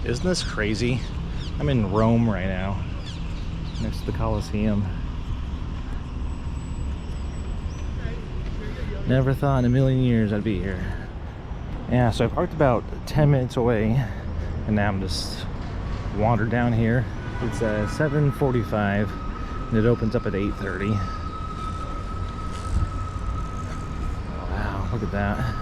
Isn't this crazy? I'm in Rome right now, next to the Colosseum. Never thought in a million years I'd be here. Yeah, so I parked about 10 minutes away, and now I'm just wandered down here. It's 7:45, and it opens up at 8:30. Wow, look at that.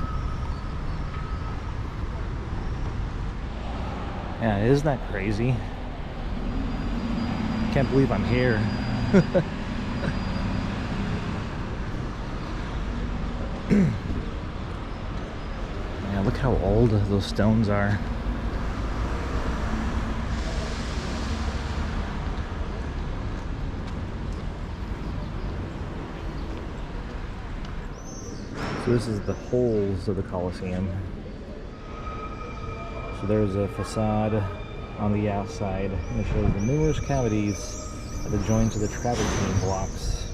Yeah, isn't that crazy? Can't believe I'm here. Yeah, look how old those stones are. So this is the holes of the Colosseum. So there's a facade on the outside, and it shows the numerous cavities at the joints of the travertine blocks.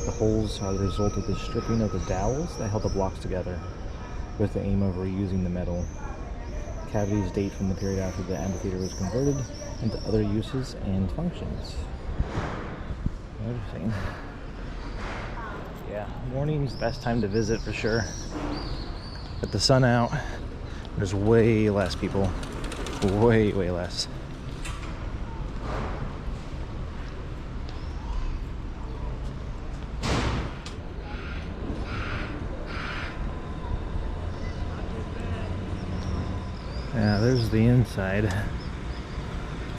The holes are the result of the stripping of the dowels that held the blocks together, with the aim of reusing the metal. Cavities date from the period after the amphitheater was converted into other uses and functions. Interesting. Yeah, morning's the best time to visit for sure. With the sun out, there's way less people. Way less. Yeah, there's the inside.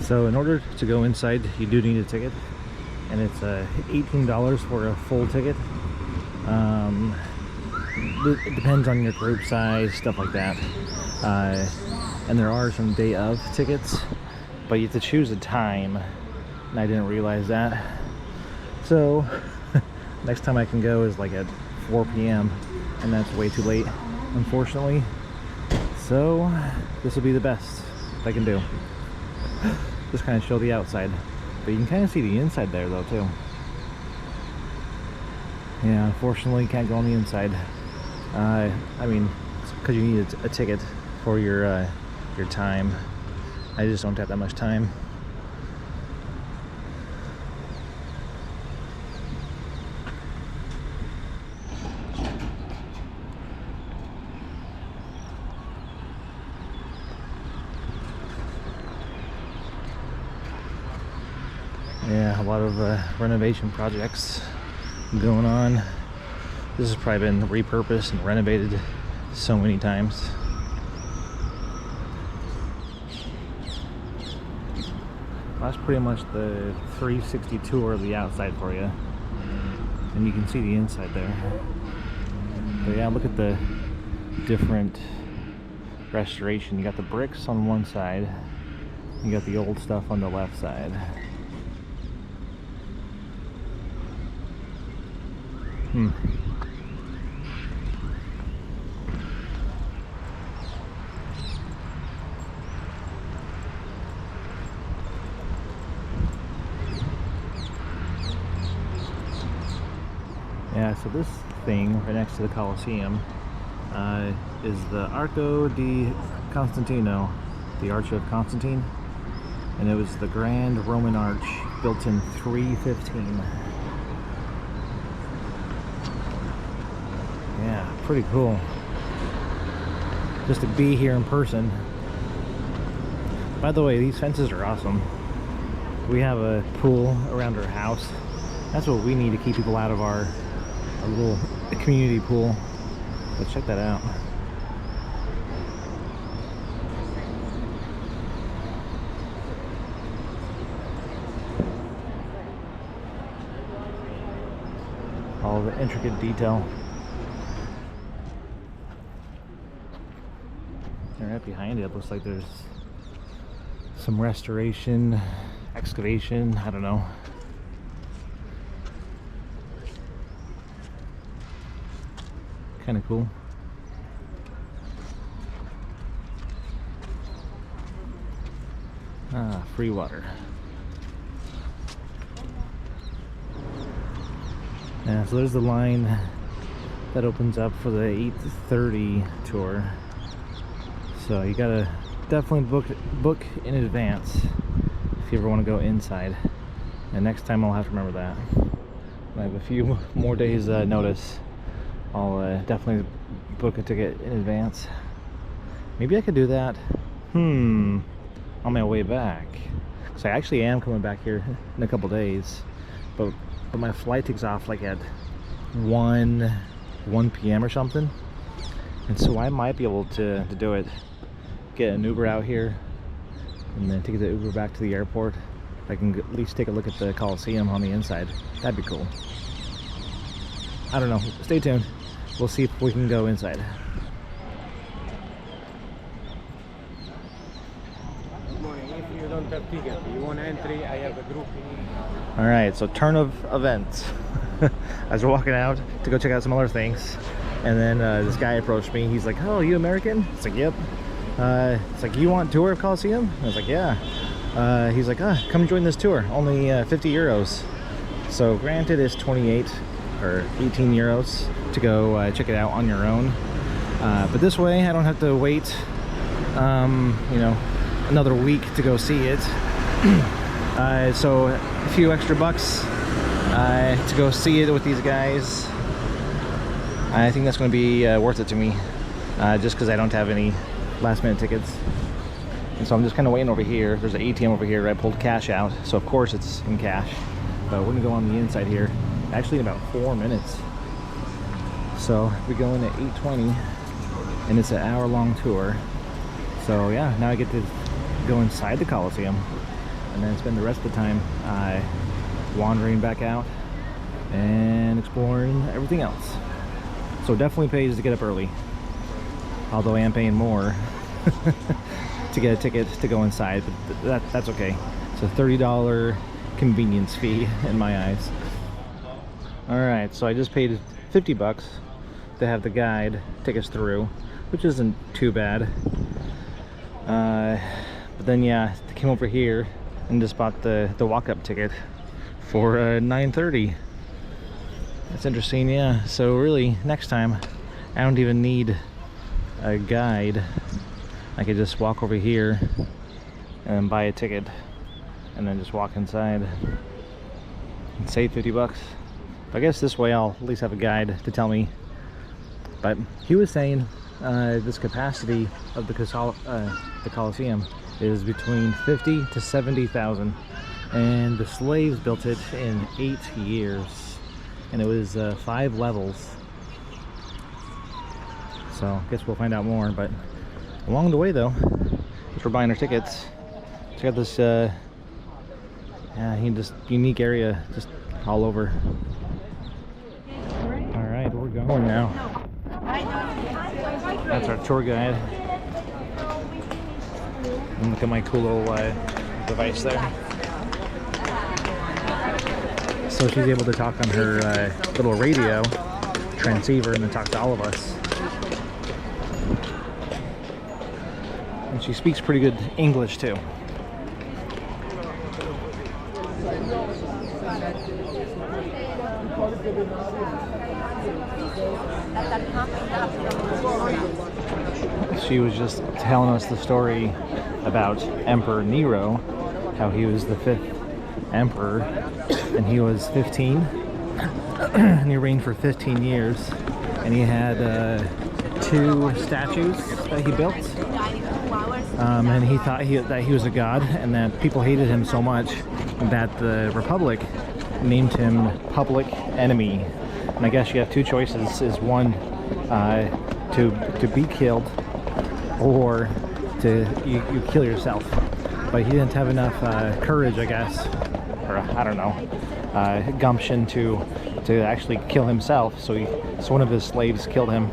So in order to go inside, you do need a ticket, and it's $18 for a full ticket. It depends on your group size, stuff like that. And there are some day of tickets, but you have to choose a time, and I didn't realize that. So next time I can go is like at 4 p.m. and that's way too late, unfortunately. So this will be the best I can do. Just kind of show the outside, but you can kind of see the inside there though too. Yeah, unfortunately can't go on the inside. I mean, because you need a ticket for your time. I just don't have that much time. Yeah, a lot of renovation projects going on. This has probably been repurposed and renovated so many times. That's pretty much the 360 tour of the outside for you, and you can see the inside there. But yeah, look at the different restoration. You got the bricks on one side, you got the old stuff on the left side. Yeah, so this thing right next to the Colosseum is the Arco di Constantino, the Arch of Constantine, and it was the Grand Roman Arch built in 315. Yeah, pretty cool. Just to be here in person. By the way, these fences are awesome. We have a pool around our house. That's what we need to keep people out of our little community pool. But check that out. All the intricate detail. And right behind it looks like there's some restoration, excavation, I don't know. Kind of cool. Ah, free water. Yeah, so there's the line that opens up for the 8:30 tour. So you gotta definitely book in advance if you ever want to go inside. And next time I'll have to remember that. I have a few more days notice. I'll definitely book a ticket in advance. Maybe I could do that on my way back. So I actually am coming back here in a couple days, but my flight takes off like at 1 p.m. or something, and so I might be able to do it. Get an Uber out here and then take the Uber back to the airport. I can at least take a look at the Colosseum on the inside. That'd be cool. I don't know. Stay tuned. We'll see if we can go inside. Good morning. If you don't have ticket, you want entry, I have a group. Alright, so turn of events. As we're walking out to go check out some other things, and then this guy approached me. He's like, "Oh, you American?" It's like, "Yep." It's like, "You want tour of Colosseum?" I was like, "Yeah." He's like, "Come join this tour. Only 50 euros. So granted, it's 28 or 18 euros to go check it out on your own. But this way, I don't have to wait, you know, another week to go see it. So a few extra bucks to go see it with these guys. I think that's going to be worth it to me, just because I don't have any last minute tickets. And so I'm just kind of waiting over here. There's an ATM over here. I pulled cash out, so of course it's in cash. But we're gonna go on the inside here, actually in about 4 minutes. So we go in at 8:20, and it's an hour-long tour. So yeah, now I get to go inside the Colosseum, and then spend the rest of the time wandering back out and exploring everything else. So definitely pays to get up early, although I am paying more to get a ticket to go inside, but that's okay. It's a $30 convenience fee in my eyes. Alright, so I just paid 50 bucks to have the guide take us through, which isn't too bad. But then yeah, I came over here and just bought the walk-up ticket for $9.30. That's interesting, yeah. So really, next time I don't even need a guide. I could just walk over here and buy a ticket and then just walk inside and save 50 bucks. But I guess this way I'll at least have a guide to tell me. But he was saying this capacity of the Colosseum is between 50 to 70,000, and the slaves built it in 8 years, and it was 5 levels. So I guess we'll find out more. But along the way though, as we're buying our tickets, check out this just unique area just all over. All right, we're going now. That's our tour guide. And look at my cool little device there. So she's able to talk on her little radio transceiver and then talk to all of us. And she speaks pretty good English too. She was just telling us the story about Emperor Nero, how he was the 5th emperor, and he was 15, and he reigned for 15 years, and he had 2 statues that he built, and he thought that he was a god, and that people hated him so much that the Republic named him Public Enemy. And I guess you have 2 choices: is one to be killed, or to you kill yourself. But he didn't have enough courage, I guess, or I don't know, gumption to actually kill himself. So one of his slaves killed him.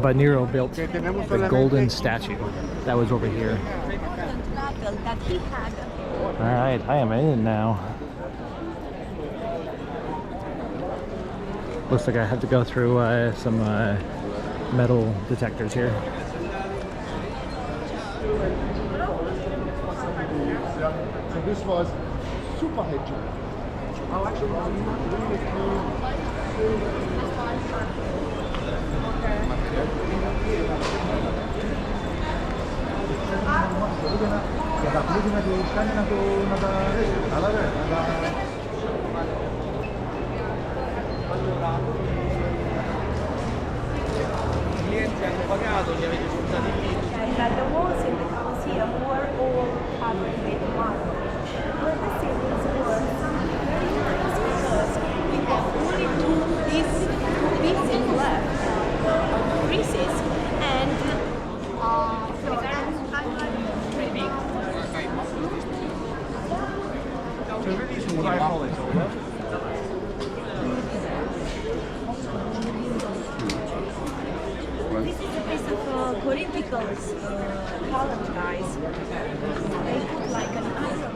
But Nero built the golden statue that was over here. All right, I am in now. Looks like I have to go through some metal detectors here. So this was super hedging. clienti hanno pagato, li avete sfruttati lì. That the walls in the Colosseum were all covered with marble. But the ceilings were something very nice because we have only two pieces left, creases, and this is a piece of Corinthians column, guys. They put like an iron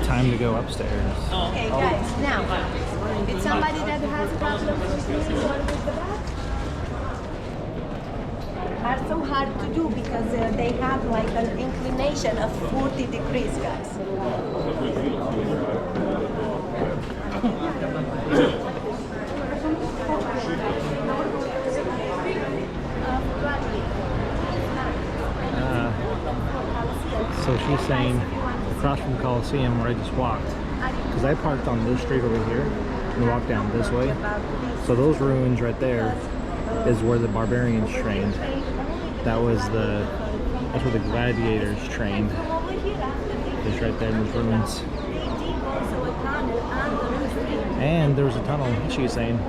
Time to go upstairs. Okay, guys, now, did somebody that has problems with me or with the back? Are so hard to do because they have like an inclination of 40 degrees, guys. So she's saying across from the Colosseum where I just walked, because I parked on this street over here and walked down this way. So those ruins right there is where the barbarians trained. That's where the gladiators trained. Just right there in those ruins. And there's a tunnel, she's saying,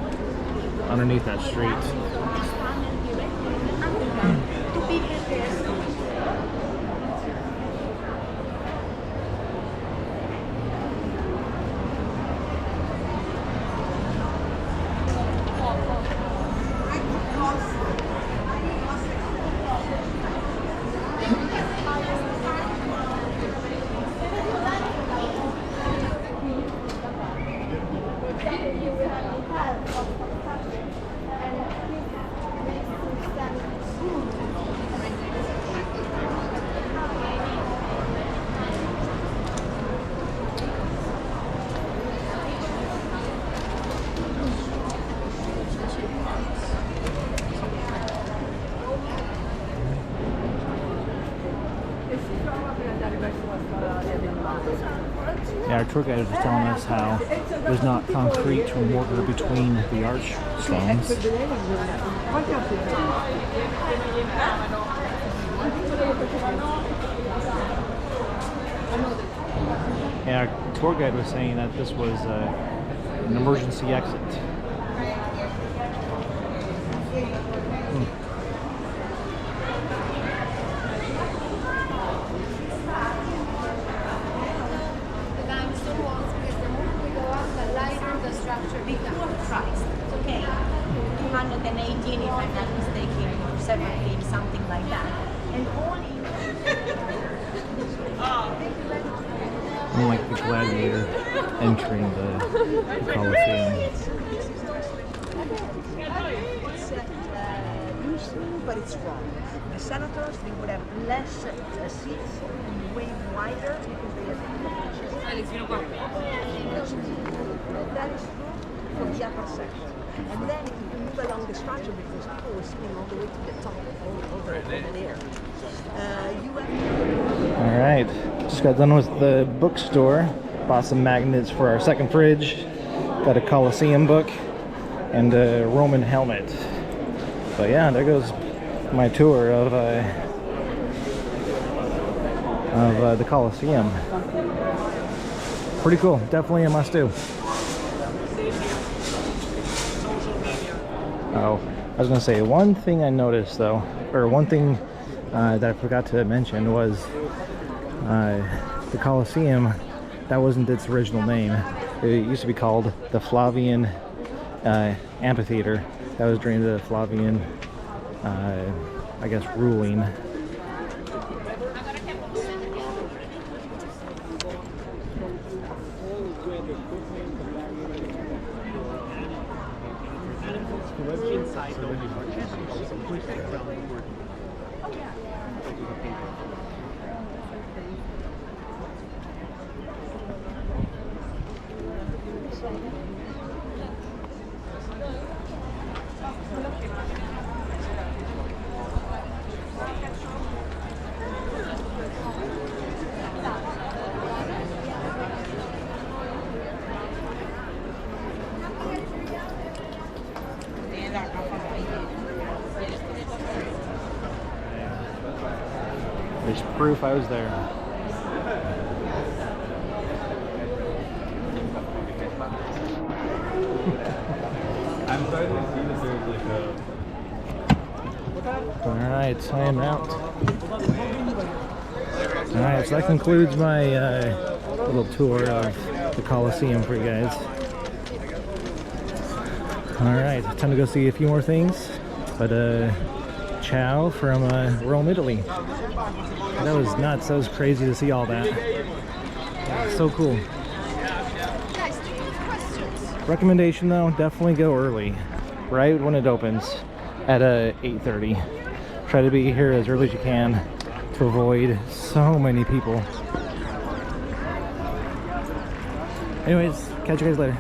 underneath that street. Yeah, our tour guide was just telling us how there's not concrete or mortar between the arch stones. Yeah, our tour guide was saying that this was an emergency exit. Before Christ, okay, 218 if I'm not mistaken, or 17, something like that. And only Like the gladiator entering the Colosseum. Useful, but it's wrong. The senators, they would have less seats and way wider because they have that is true for the upper section. And then if you move along the structure, because people were sitting all the way to the top, all over there. All right, just got done with the bookstore. Bought some magnets for our second fridge. Got a Colosseum book and a Roman helmet. But yeah, there goes my tour of the Colosseum. Pretty cool. Definitely a must-do. Oh, I was gonna say one thing I noticed though, or one thing that I forgot to mention was the Colosseum. That wasn't its original name. It used to be called the Flavian Amphitheater. That was during the Flavian, I guess, ruling. There's proof I was there. I'm starting to see that there's like a... Alright, I am out. Alright, so that concludes my little tour of the Colosseum for you guys. Alright, time to go see a few more things. But ciao from Rome, Italy. That was nuts. That was crazy to see all that. So cool. Recommendation though, definitely go early. Right when it opens at 8:30. Try to be here as early as you can to avoid so many people. Anyways, catch you guys later.